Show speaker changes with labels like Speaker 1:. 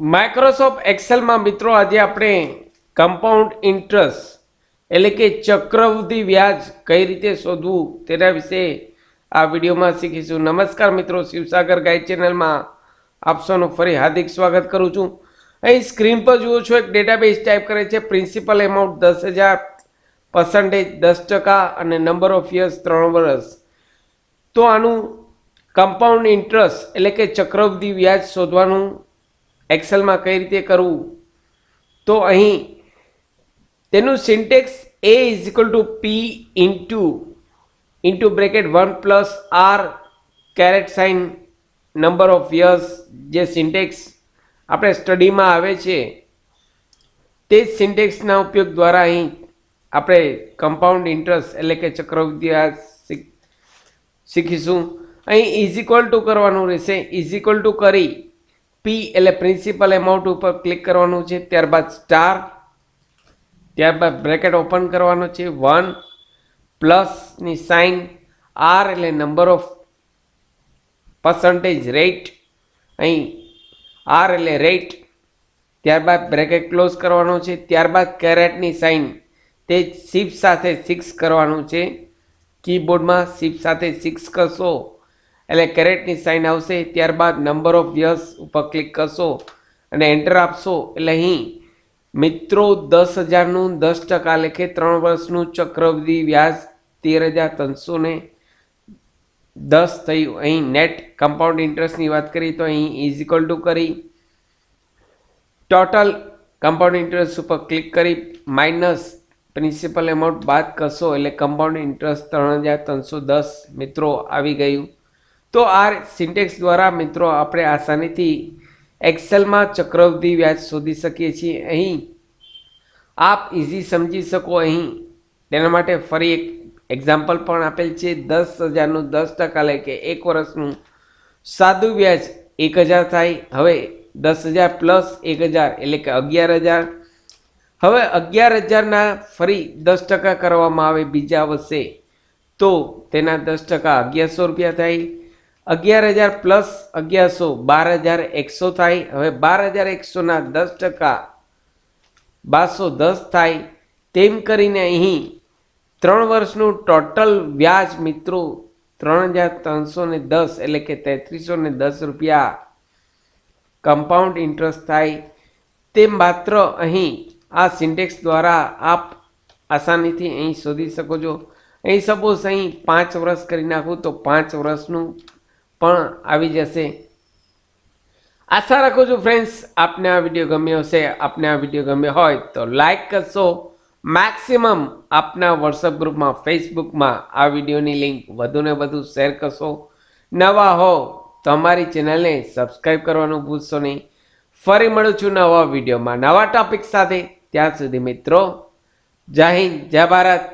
Speaker 1: Microsoft એક્સેલમાં મિત્રો આજે આપણે કમ્પાઉન્ડ ઇન્ટરેસ્ટ એટલે કે ચક્રવૃદ્ધિ વ્યાજ કઈ રીતે શોધવું તેના વિશે આ વિડીયોમાં શીખીશું. નમસ્કાર મિત્રો, શિવસાગર ગાઈડ ચેનલમાં આપ સૌનું ફરી હાર્દિક સ્વાગત કરું છું. અહીં સ્ક્રીન પર જુઓ છો એક ડેટાબેઝ ટાઈપ કરે છે. પ્રિન્સિપલ એમાઉન્ટ 10,000, પર્સન્ટેજ 10% અને નંબર ઓફ યર્સ 3 વર્ષ. તો આનું કમ્પાઉન્ડ ઇન્ટરેસ્ટ એટલે કે ચક્રવૃદ્ધિ વ્યાજ શોધવાનું એક્સેલમાં કઈ રીતે કરવું, તો અહીં તેનું syntax a is equal to p into bracket 1 plus r caret sign number of years, જે સિન્ટેક્સ આપણે સ્ટડીમાં આવે છે તે જ સિન્ટેક્સના ઉપયોગ દ્વારા અહીં આપણે કમ્પાઉન્ડ ઇન્ટરેસ્ટ એટલે કે ચક્રવૃદ્ધિ વ્યાજ શીખીશું. અહીં ઇઝ ઇક્વલ ટુ કરવાનું રહેશે. ઇઝ ઇક્વલ ટુ કરી પી એટલે પ્રિન્સિપલ એમાઉન્ટ ઉપર ક્લિક કરવાનું છે, ત્યારબાદ સ્ટાર, ત્યારબાદ બ્રેકેટ ઓપન કરવાનો છે, 1 પ્લસની સાઇન, આર એટલે નંબર ઓફ પર્સન્ટેજ રેટ, અહીં આર એટલે રેટ, ત્યારબાદ બ્રેકેટ ક્લોઝ કરવાનો છે, ત્યારબાદ કેરેટની સાઇન તે શિફ્ટ સાથે 6 કરવાનું છે. કીબોર્ડમાં શિફ્ટ સાથે 6 કરશો એટલે કેરેટની સાઇન આવશે. ત્યારબાદ નંબર ઓફ યર્સ ઉપર ક્લિક કરશો અને એન્ટર આપશો એટલે અહીં મિત્રો 10,000નું 10% લેખે 3 વર્ષનું ચક્રવૃદ્ધિ વ્યાજ 13,310 થયું. અહીં નેટ કમ્પાઉન્ડ ઇન્ટરેસ્ટની વાત કરીએ તો અહીં ઇઝ ઇક્વલ ટુ કરી ટોટલ કમ્પાઉન્ડ ઇન્ટરેસ્ટ ઉપર ક્લિક કરી માઇનસ પ્રિન્સિપલ એમાઉન્ટ બાદ કરશો એટલે કમ્પાઉન્ડ ઇન્ટરેસ્ટ 3,310 મિત્રો આવી ગયું. તો આ સિન્ટેક્સ દ્વારા મિત્રો આપણે આસાનીથી એક્સેલમાં ચક્રવૃદ્ધિ વ્યાજ શોધી શકીએ છીએ. અહીં આપ ઇઝી સમજી શકો. અહીં તેના માટે ફરી એક એક્ઝામ્પલ પણ આપેલ છે. 10,000નું 10% લે કે 1 વર્ષનું સાદું વ્યાજ 1,000 થાય. હવે 10,000 પ્લસ 1,000 એટલે કે 11,000. હવે 11,000ના ફરી 10% કરવામાં આવે બીજા વર્ષે તો તેના 10% 1,100 રૂપિયા થાય. 11,000 પ્લસ 1,100 12,100 થાય. હવે 12,100ના 10% 1,210 થાય. તેમ કરીને અહીં 3 વર્ષનું ટોટલ વ્યાજ મિત્રો 3,310 એટલે કે 3,310 રૂપિયા કમ્પાઉન્ડ ઇન્ટરેસ્ટ થાય. તે માત્ર અહીં આ સિન્ટેક્સ દ્વારા આપ આસાનીથી અહીં શોધી શકો છો. અહીં સપોઝ અહીં 5 વર્ષ કરી નાખું તો 5 વર્ષનું પણ આવી જશે. આશા રાખું છું ફ્રેન્ડ્સ આપને આ વિડીયો ગમ્યો હશે. આપને આ વિડીયો ગમ્યો હોય તો લાઈક કરશો. મેક્સિમમ આપના વોટ્સઅપ ગ્રુપમાં, ફેસબુકમાં આ વિડીયોની લિંક વધુને વધુ શેર કરશો. નવા હો તો અમારી ચેનલને સબસ્ક્રાઈબ કરવાનું ભૂલશો નહીં. ફરી મળું છું નવા વિડીયોમાં નવા ટોપિક સાથે. ત્યાં સુધી મિત્રો જય હિન્દ, જય ભારત.